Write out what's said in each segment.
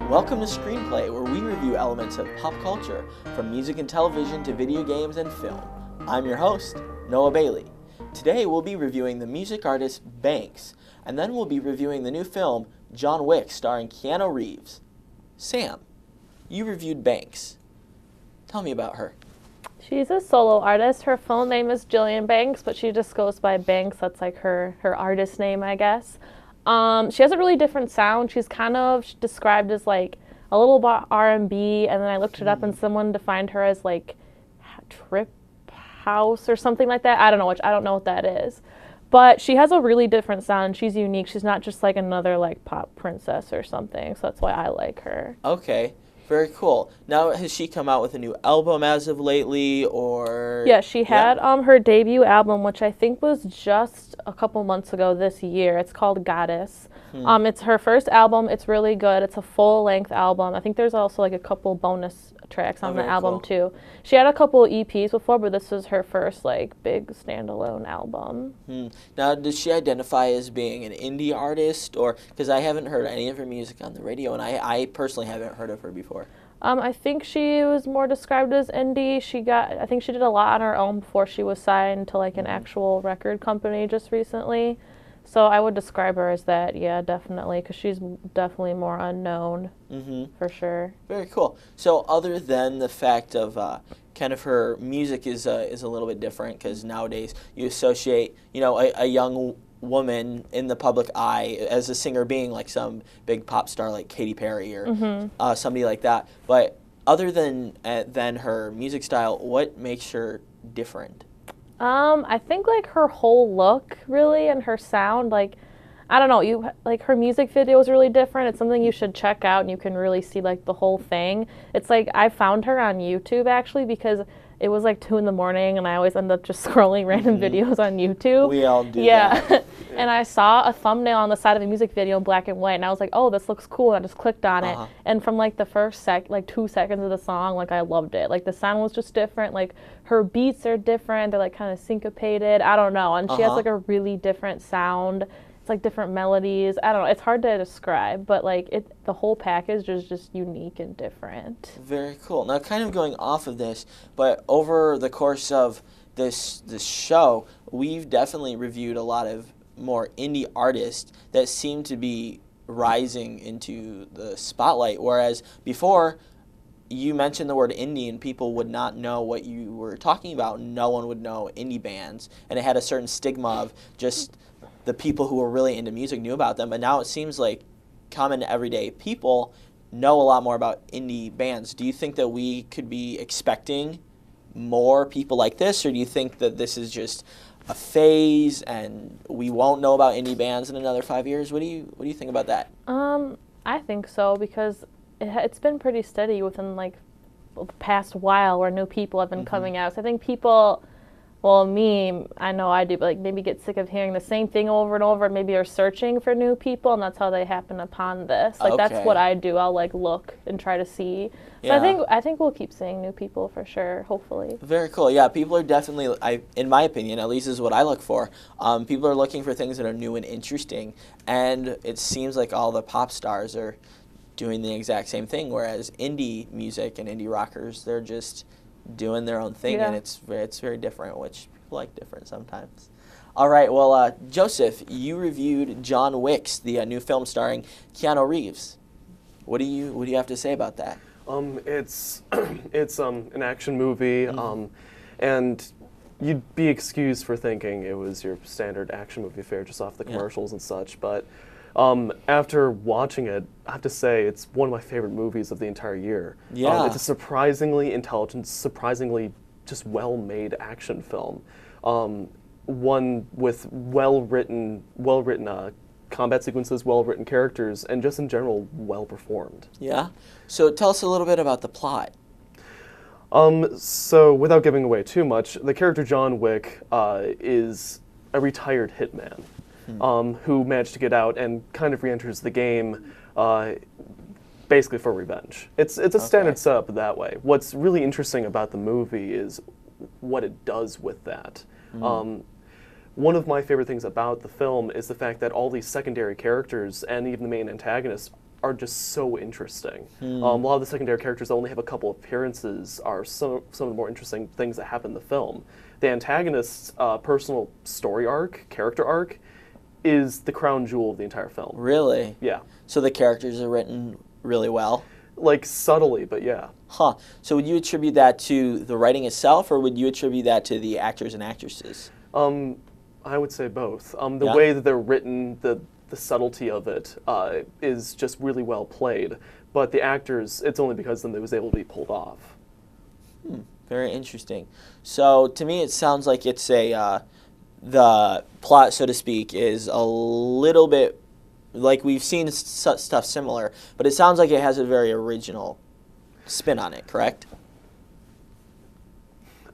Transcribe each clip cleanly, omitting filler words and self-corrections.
Welcome to ScreenPlay, where we review elements of pop culture, from music and television to video games and film. I'm your host, Noah Bailey. Today we'll be reviewing the music artist Banks, and then we'll be reviewing the new film John Wick starring Keanu Reeves. Sam, you reviewed Banks. Tell me about her. She's a solo artist. Her full name is Jillian Banks, but she just goes by Banks. That's like her artist name, I guess. She has a really different sound. She's kind of described as like a little bit R&B, and then I looked it up and someone defined her as like trip house or something like that. I don't know what that is. But she has a really different sound. She's unique. She's not just like another like pop princess or something. So that's why I like her. Okay. Very cool. Now, has she come out with a new album as of lately, or? Yeah, she had her debut album, which I think was just a couple months ago this year. It's called Goddess. It's her first album. It's really good. It's a full-length album. I think there's also like a couple bonus tracks on the album too. She had a couple EPs before, but this was her first like big standalone album. Now, does she identify as being an indie artist, or because I haven't heard any of her music on the radio, and I personally haven't heard of her before. I think she was more described as indie. I think she did a lot on her own before she was signed to like an actual record company just recently. So I would describe her as that, yeah, definitely, because she's definitely more unknown, for sure. Very cool. So other than the fact of kind of her music is a little bit different, because nowadays you associate, a young woman in the public eye as a singer being like some big pop star like Katy Perry or somebody like that. But other than her music style, what makes her different? I think like her whole look really and her sound, like I don't know, her music video is really different. It's something you should check out and you can really see like the whole thing. It's like I found her on YouTube actually because it was like 2 a.m. and I always end up just scrolling random videos on YouTube. We all do that. Yeah. And I saw a thumbnail on the side of a music video in black and white, and I was like, oh, this looks cool, and I just clicked on it. And from like the first 2 seconds of the song, like I loved it. Like the sound was just different. Like her beats are different. They're like kind of syncopated. I don't know. And she has like a really different sound. Like different melodies. I don't know. It's hard to describe, but like the whole package is just unique and different. Very cool. Now, kind of going off of this, but over the course of this show, we've definitely reviewed a lot of more indie artists that seem to be rising into the spotlight, whereas before you mentioned the word indie and people would not know what you were talking about. No one would know indie bands, and it had a certain stigma of just the people who were really into music knew about them, but now it seems like common everyday people know a lot more about indie bands. Do you think that we could be expecting more people like this, or do you think that this is just a phase and we won't know about indie bands in another 5 years? What do you think about that? I think so, because it's been pretty steady within like the past while where new people have been coming out. So I think people, well, me, I know I do, but like maybe get sick of hearing the same thing over and over, and maybe are searching for new people, and that's how they happen upon this. Like that's what I do. I'll like look and try to see. So I think we'll keep seeing new people for sure, hopefully. Very cool. Yeah, people are definitely, in my opinion, at least is what I look for. People are looking for things that are new and interesting, and it seems like all the pop stars are doing the exact same thing, whereas indie music and indie rockers, they're just doing their own thing, and it's very different, which people like different sometimes. All right, well, Joseph, you reviewed John Wick's, the new film starring Keanu Reeves. What do you have to say about that? It's an action movie, and you'd be excused for thinking it was your standard action movie fare just off the commercials and such, but after watching it, I have to say it's one of my favorite movies of the entire year. Yeah. It's a surprisingly intelligent, surprisingly just well-made action film. One with well-written combat sequences, well-written characters, and just in general, well-performed. Yeah? So tell us a little bit about the plot. So without giving away too much, the character John Wick is a retired hitman. Who managed to get out and kind of re-enters the game basically for revenge. It's a standard setup that way. What's really interesting about the movie is what it does with that. One of my favorite things about the film is the fact that all these secondary characters and even the main antagonists are just so interesting. A lot of the secondary characters that only have a couple appearances are some of the more interesting things that happen in the film. The antagonist's personal story arc, character arc, is the crown jewel of the entire film. Really? Yeah. So the characters are written really well? Like, subtly, but yeah. Huh. So would you attribute that to the writing itself, or would you attribute that to the actors and actresses? I would say both. The way that they're written, the subtlety of it is just really well played. But the actors, it's only because of them it was able to be pulled off. Very interesting. So to me, it sounds like it's the plot, so to speak, is a little bit like we've seen stuff similar, but it sounds like it has a very original spin on it. Correct?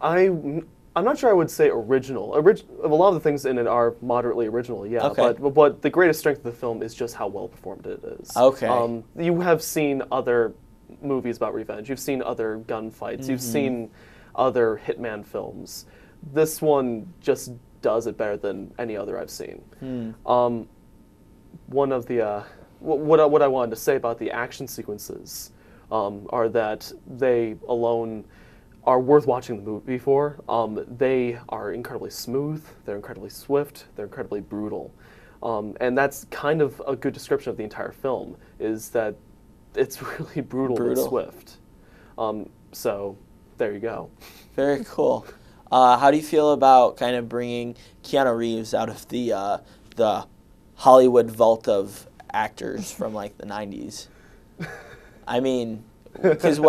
I'm not sure I would say original. A lot of the things in it are moderately original, yeah. Okay. But the greatest strength of the film is just how well performed it is. Okay. You have seen other movies about revenge. You've seen other gunfights. You've seen other Hitman films. This one just does it better than any other I've seen. One of the what I wanted to say about the action sequences are that they alone are worth watching the movie for. They are incredibly smooth, they're incredibly swift, they're incredibly brutal. And that's kind of a good description of the entire film, is that it's really brutal. And swift. So there you go. Very cool. How do you feel about kind of bringing Keanu Reeves out of the Hollywood vault of actors from like the 90s? I mean, because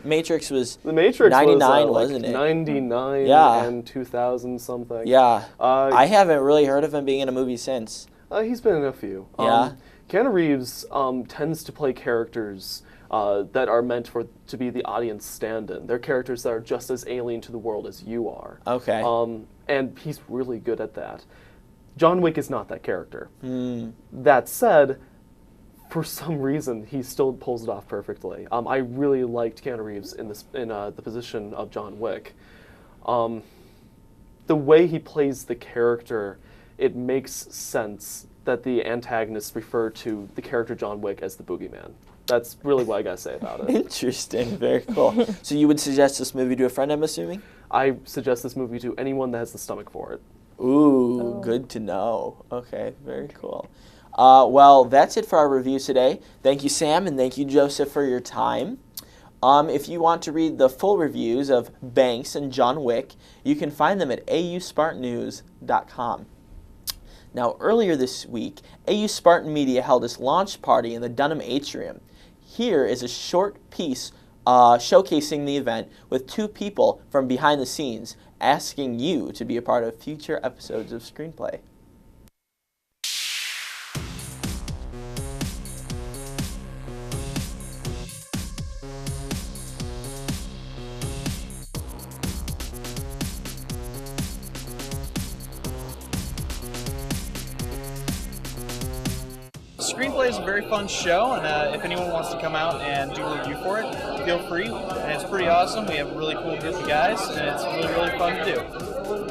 Matrix was the Matrix 99, was, wasn't it? 99 Yeah. and 2000 something. Yeah. I haven't really heard of him being in a movie since. He's been in a few. Yeah. Keanu Reeves tends to play characters that are meant to be the audience stand-in. They're characters that are just as alien to the world as you are. Okay. And he's really good at that. John Wick is not that character. That said, for some reason, he still pulls it off perfectly. I really liked Keanu Reeves in the position of John Wick. The way he plays the character, it makes sense that the antagonists refer to the character John Wick as the boogeyman. That's really what I gotta say about it. Interesting. Very cool. So you would suggest this movie to a friend, I'm assuming? I suggest this movie to anyone that has the stomach for it. Ooh, good to know. Okay, very cool. Well, that's it for our review today. Thank you, Sam, and thank you, Joseph, for your time. If you want to read the full reviews of Banks and John Wick, you can find them at auspartannews.com. Now, earlier this week, AU Spartan Media held its launch party in the Dunham Atrium. Here is a short piece showcasing the event with two people from behind the scenes asking you to be a part of future episodes of ScreenPlay. ScreenPlay is a very fun show, and if anyone wants to come out and do a review for it, feel free. And it's pretty awesome. We have a really cool group of guys, and it's really, really fun to do.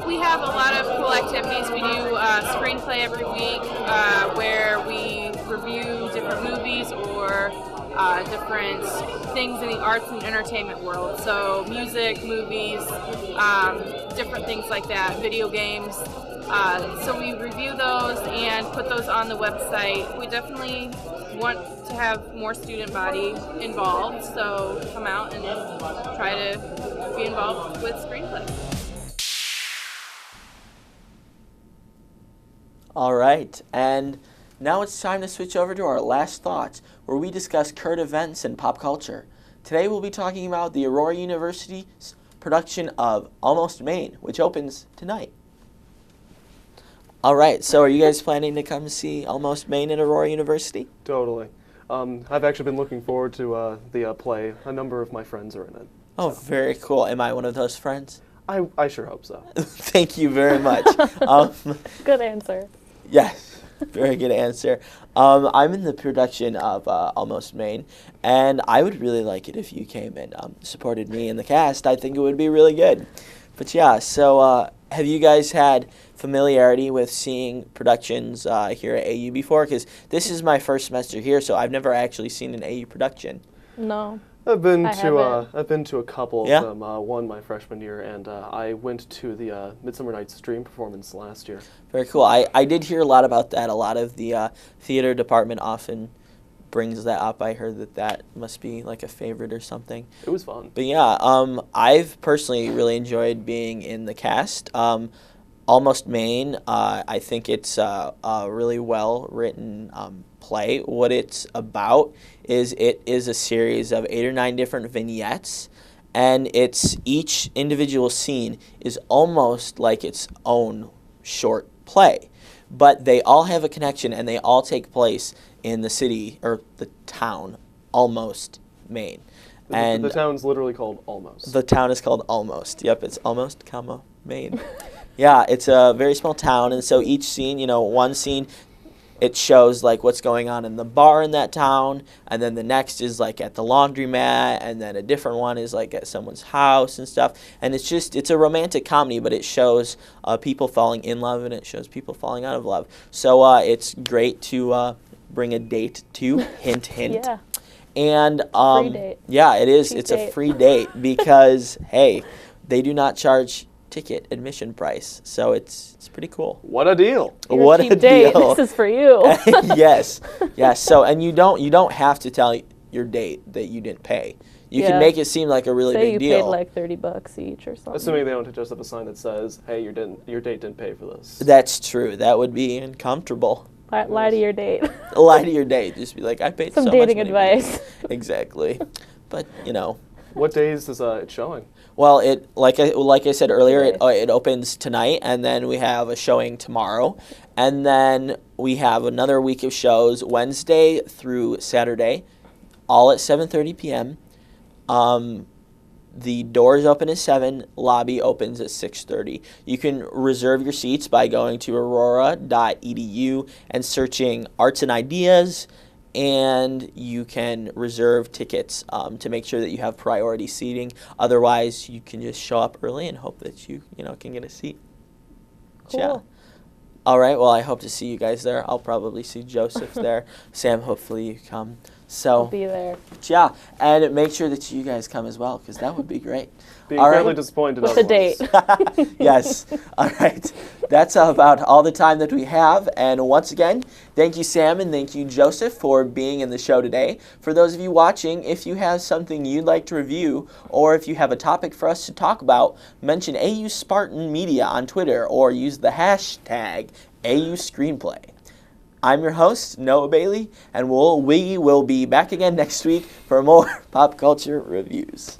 We have a lot of cool activities. We do ScreenPlay every week, where we review different movies or different things in the arts and entertainment world. So music, movies, different things like that, video games. So we review those and put those on the website. We definitely want to have more student body involved, so come out and try to be involved with ScreenPlay. All right, and now it's time to switch over to our last thoughts, where we discuss current events and pop culture. Today we'll be talking about the Aurora University's production of Almost Maine, which opens tonight. All right, so are you guys planning to come see Almost Maine at Aurora University? Totally. I've actually been looking forward to the play. A number of my friends are in it. Oh, very cool. Am I one of those friends? I sure hope so. Thank you very much. Good answer. Yes, very good answer. I'm in the production of Almost Maine, and I would really like it if you came and supported me in the cast. I think it would be really good. But yeah, so have you guys had familiarity with seeing productions here at AU before? Because this is my first semester here, so I've never actually seen an AU production. No. I've been I to haven't. I've been to a couple Yeah? of them. One my freshman year, and I went to the Midsummer Night's Dream performance last year. Very cool. I did hear a lot about that. A lot of the theater department often brings that up. I heard that must be like a favorite or something. It was fun. But yeah, I've personally really enjoyed being in the cast. Almost Maine, I think it's a really well-written play. What it's about is it is a series of 8 or 9 different vignettes, and each individual scene is almost like its own short play. But they all have a connection, and they all take place in the city, or the town, Almost, Maine. And The town's literally called Almost. the town is called Almost. Yep, it's Almost, Maine. Yeah, it's a very small town, and so each scene, one scene, it shows like what's going on in the bar in that town, and then the next is like at the laundromat, and then a different one is like at someone's house and stuff. And it's a romantic comedy, but it shows people falling in love, and it shows people falling out of love. So it's great to bring a date to, hint, hint. Yeah. And Free date. yeah, it is. Cheap It's a date. free date because hey, they do not charge ticket admission price, so it's pretty cool. What a deal! Your What cheap a date. deal! This is for you. Yes. So and you don't have to tell your date that you didn't pay. You can Yeah. make it seem like a really Say big you deal. paid like $30 each or something. Assuming they don't just have a sign that says, "Hey, your date didn't pay for this." That's true. That would be uncomfortable. Lie to your date. Lie to your date. Just be like, I paid Some so dating much money for advice. this. Exactly. But What days is it showing? well, it like I said earlier, Today. it opens tonight, and then we have a showing tomorrow, and then we have another week of shows Wednesday through Saturday, all at 7:30 p.m. The doors open at 7, lobby opens at 6:30. You can reserve your seats by going to aurora.edu and searching Arts and Ideas, and you can reserve tickets to make sure that you have priority seating. Otherwise, you can just show up early and hope that you can get a seat. Cool. Yeah. All right, well, I hope to see you guys there. I'll probably see Joseph there. Sam, hopefully you come. So, I'll be there. yeah, and make sure that you guys come as well, because that would be great. Being All fairly right. disappointed. With the date. Yes. All right. That's about all the time that we have. And once again, thank you, Sam, and thank you, Joseph, for being in the show today. For those of you watching, if you have something you'd like to review, or if you have a topic for us to talk about, mention AU Spartan Media on Twitter, or use the hashtag AU Screenplay. I'm your host, Noah Bailey, and we will be back again next week for more pop culture reviews.